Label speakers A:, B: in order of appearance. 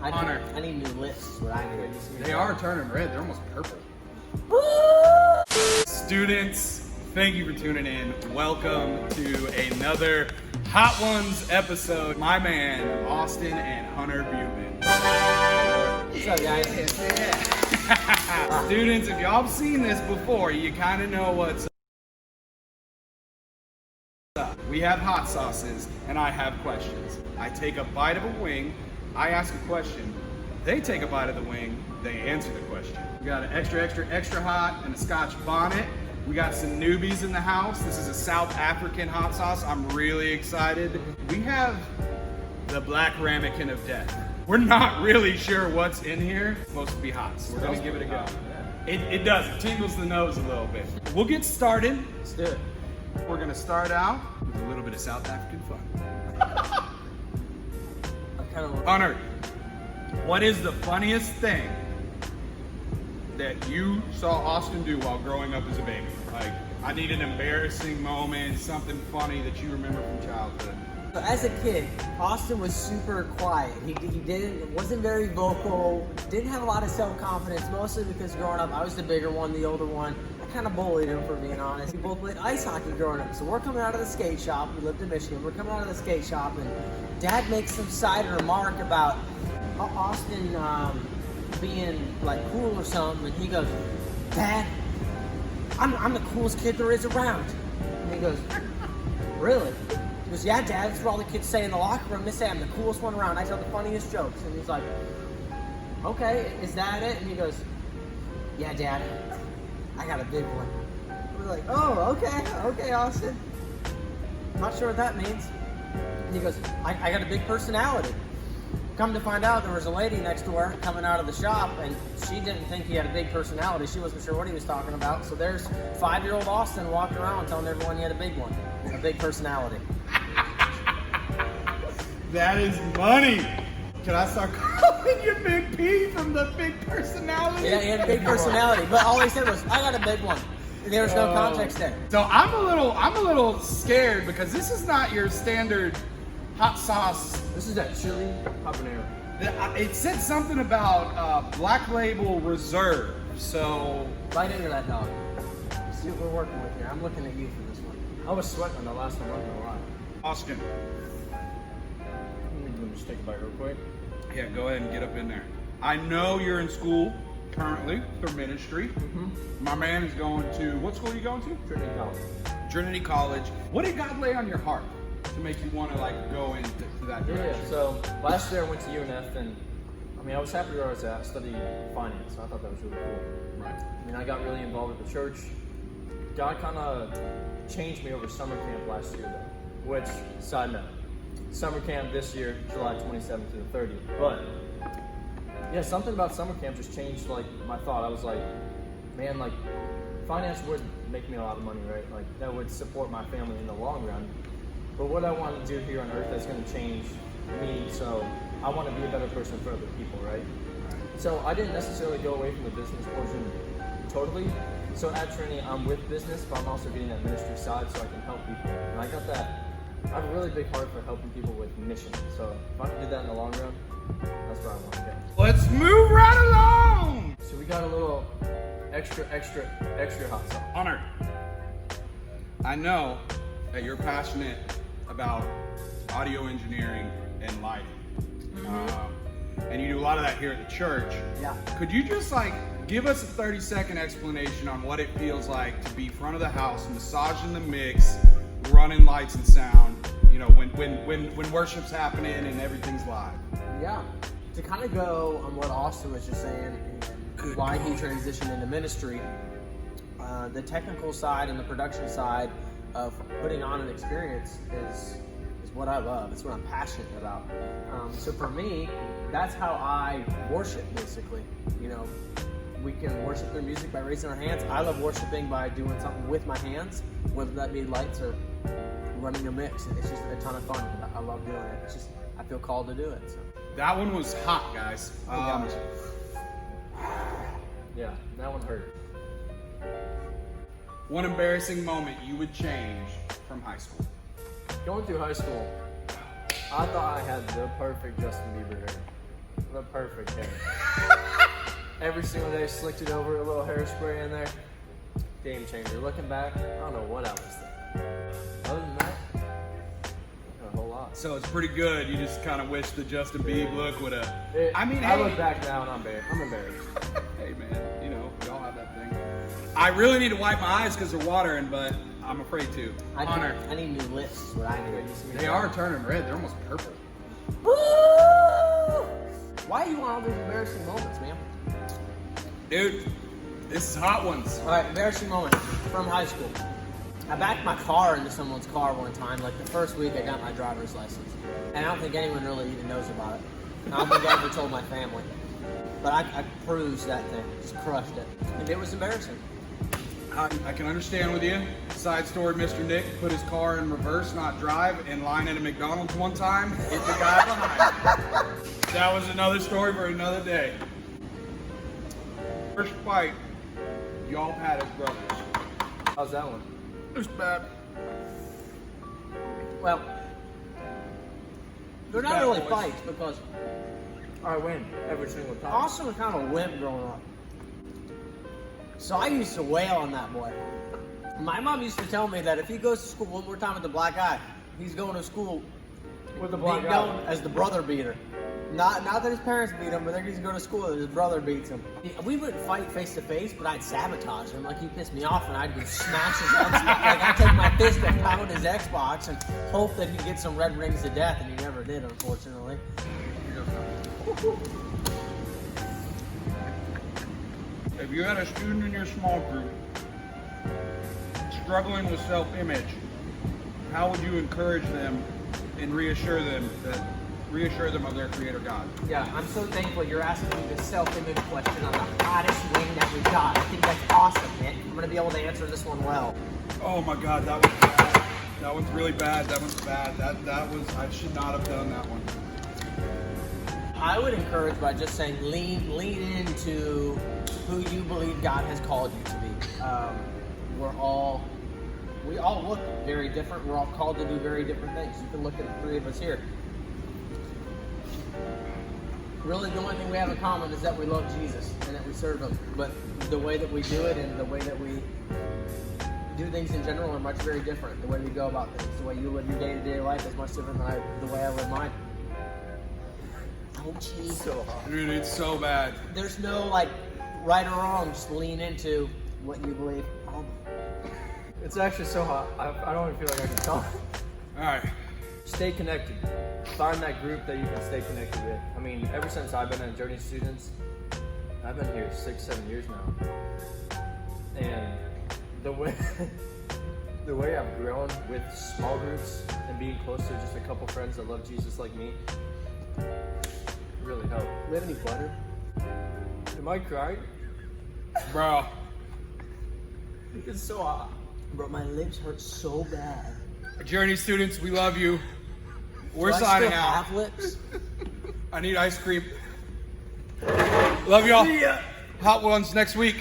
A: I need new lips is what I need.
B: They are turning red. They're almost purple. Students, thank you for tuning in. Welcome to another Hot Ones episode. My man, Austin and Hunter Buman.
A: What's up, guys?
B: Students, if y'all have seen this before, you kind of know what's up. We have hot sauces, and I have questions. I take a bite of a wing, I ask a question, they take a bite of the wing, they answer the question. We got an extra hot and a Scotch bonnet. We got some newbies in the house. This is a South African hot sauce. I'm really excited. We have the Black Ramekin of Death. We're not really sure what's in here. It's supposed to be hot, so we're gonna give it a go. It does, it tingles the nose a little bit. We'll get started.
A: Let's do it.
B: We're gonna start out with a little bit of South African fun. Hunter, what is the funniest thing that you saw Austin do while growing up as a baby? Like, I need an embarrassing moment, something funny that you remember from childhood.
A: So as a kid, Austin was super quiet. He wasn't very vocal, didn't have a lot of self-confidence, mostly because growing up, I was the bigger one, the older one. I kind of bullied him, for being honest. We both played ice hockey growing up. So we're coming out of the skate shop. We lived in Michigan. We're coming out of the skate shop, and Dad makes some side remark about Austin being like cool or something. And he goes, "Dad, I'm the coolest kid there is around." And he goes, "Really?" He goes, "Yeah, Dad, that's what all the kids say in the locker room. They say I'm the coolest one around. I tell the funniest jokes." And he's like, "Okay, is that it?" And he goes, "Yeah, Dad, I got a big one." We're like, "Oh, okay, Austin. Not sure what that means." And he goes, I got a big personality." Come to find out, there was a lady next door coming out of the shop, and she didn't think he had a big personality. She wasn't sure what he was talking about. So there's 5-year-old Austin walking around telling everyone he had a big one, a big personality.
B: That is funny. Can I start calling you Big P from the big personality?
A: Yeah, he had a big personality, but all he said was, "I got a big one." There was no context there.
B: So I'm a little scared because this is not your standard hot sauce.
A: This is that chili habanero.
B: It said something about Black Label Reserve. So
A: Bite into that dog. See what we're working with here. I'm looking at you for this one. I was sweating on the last one, I'm not gonna lie.
B: Austin,
A: Let me just take a bite real quick.
B: yeah, go ahead and get up in there. I know you're in school currently for ministry. My man is going to, what school are you going to?
A: Trinity College.
B: Trinity College. What did God lay on your heart to make you want to go into that direction?
C: Yeah, so last year I went to UNF, and I was happy where I was at. I studied finance, so I thought that was really cool.
B: Right.
C: I got really involved with the church. God kind of changed me over summer camp last year, though. Which, side note, summer camp this year, July 27th to the 30th. But yeah, something about summer camp just changed my thought. I was like, man, finance would make me a lot of money, right? That would support my family in the long run. But what I want to do here on earth that's going to change me, so I want to be a better person for other people, right? So I didn't necessarily go away from the business portion totally. So at Trinity, I'm with business, but I'm also getting that ministry side so I can help people. And I got that. I have a really big heart for helping people with mission. So if I can do that in the long run, that's where I want to go.
B: Let's move right along.
C: So we got a little extra hot sauce.
B: Hunter, I know that you're passionate about audio engineering and lighting. And you do a lot of that here at the church.
A: Yeah.
B: Could you just give us a 30-second explanation on what it feels like to be front of the house, massaging the mix, running lights and sound, when worship's happening and everything's live?
A: Yeah. To kind of go on what Austin was just saying and why he transitioned into ministry, the technical side and the production side of putting on an experience is what I love. It's what I'm passionate about. So for me, that's how I worship, basically. We can worship through music by raising our hands. I love worshiping by doing something with my hands, whether that be lights or running a mix. It's just a ton of fun. I love doing it. It's just, I feel called to do it. So.
B: That one was hot, guys.
C: Yeah, that one hurt.
B: One embarrassing moment you would change from high school?
C: Going through high school, I thought I had the perfect Justin Bieber hair. The perfect hair. Every single day, slicked it over, a little hairspray in there. Game changer. Looking back, I don't know what else there. Other than that, not a whole lot.
B: So it's pretty good. You just kind of wish the Justin Bieber look would have.
C: I look back now and I'm embarrassed.
B: Hey man, you know, we all have that thing. I really need to wipe my eyes because they're watering, but I'm afraid to. Hunter,
A: I need new lips. Is what I need.
B: they are turning red. They're almost purple.
A: Woo! Why do you want all these embarrassing moments, man?
B: Dude, this is hot ones.
A: All right, embarrassing moment from high school. I backed my car into someone's car one time, like the first week I got my driver's license. And I don't think anyone really even knows about it. I don't think I ever told my family. But I cruised that thing, just crushed it. And it was embarrassing.
B: I can understand with you. Side story, Mr. Nick put his car in reverse, not drive, in line at a McDonald's one time, hit the guy behind. That was another story for another day. First fight y'all had as brothers.
C: How's that one?
B: It was bad.
A: Well, they're not
B: Bad
A: really
B: boys.
A: fights because
C: I win every single time.
A: Austin was kind of a wimp growing up. So I used to wail on that boy. My mom used to tell me that if he goes to school one more time with the black eye, he's going to school
C: With the
A: being
C: black
A: known
C: eye.
A: as the brother beater. Not that his parents beat him, but then he's going to school and his brother beats him. We wouldn't fight face to face, but I'd sabotage him. Like, he pissed me off and I'd go smash his Xbox. Like, I'd take my fist and pound his Xbox and hope that he'd get some red rings to death, and he never did, unfortunately.
B: If you had a student in your small group struggling with self-image, how would you encourage them and reassure them of their creator God?
A: Yeah, I'm so thankful you're asking me this self-image question on the hottest wing that we got. I think that's awesome, Nick. I'm going to be able to answer this one well.
B: Oh my God, that was bad. That one's really bad. That one's bad. That was, I should not have done that one.
A: I would encourage by just saying lean into who you believe God has called you to be. We all look very different. We're all called to do very different things. You can look at the three of us here. Really, the only thing we have in common is that we love Jesus and that we serve Him. But the way that we do it and the way that we do things in general are much very different. The way we go about things, the way you live your day-to-day life is much different than the way I live mine. Ouchie.
C: So hot.
B: Dude, it's so bad.
A: There's no like right or wrong. Just lean into what you believe. Oh,
C: It's actually so hot. I don't even feel like I can talk.
B: All right.
C: Stay connected. Find that group that you can stay connected with. I mean, ever since I've been at Journey Students, I've been here 6-7 years now. And the way I've grown with small groups and being close to just a couple friends that love Jesus like me really helped.
A: we have any butter?
C: Am I crying?
B: Bro.
C: It's so hot.
A: Bro, my lips hurt so bad.
B: Journey students, we love you. We're
A: Do I
B: signing
A: still
B: out.
A: have lips?
B: I need ice cream. Love y'all.
C: See ya.
B: Hot ones next week.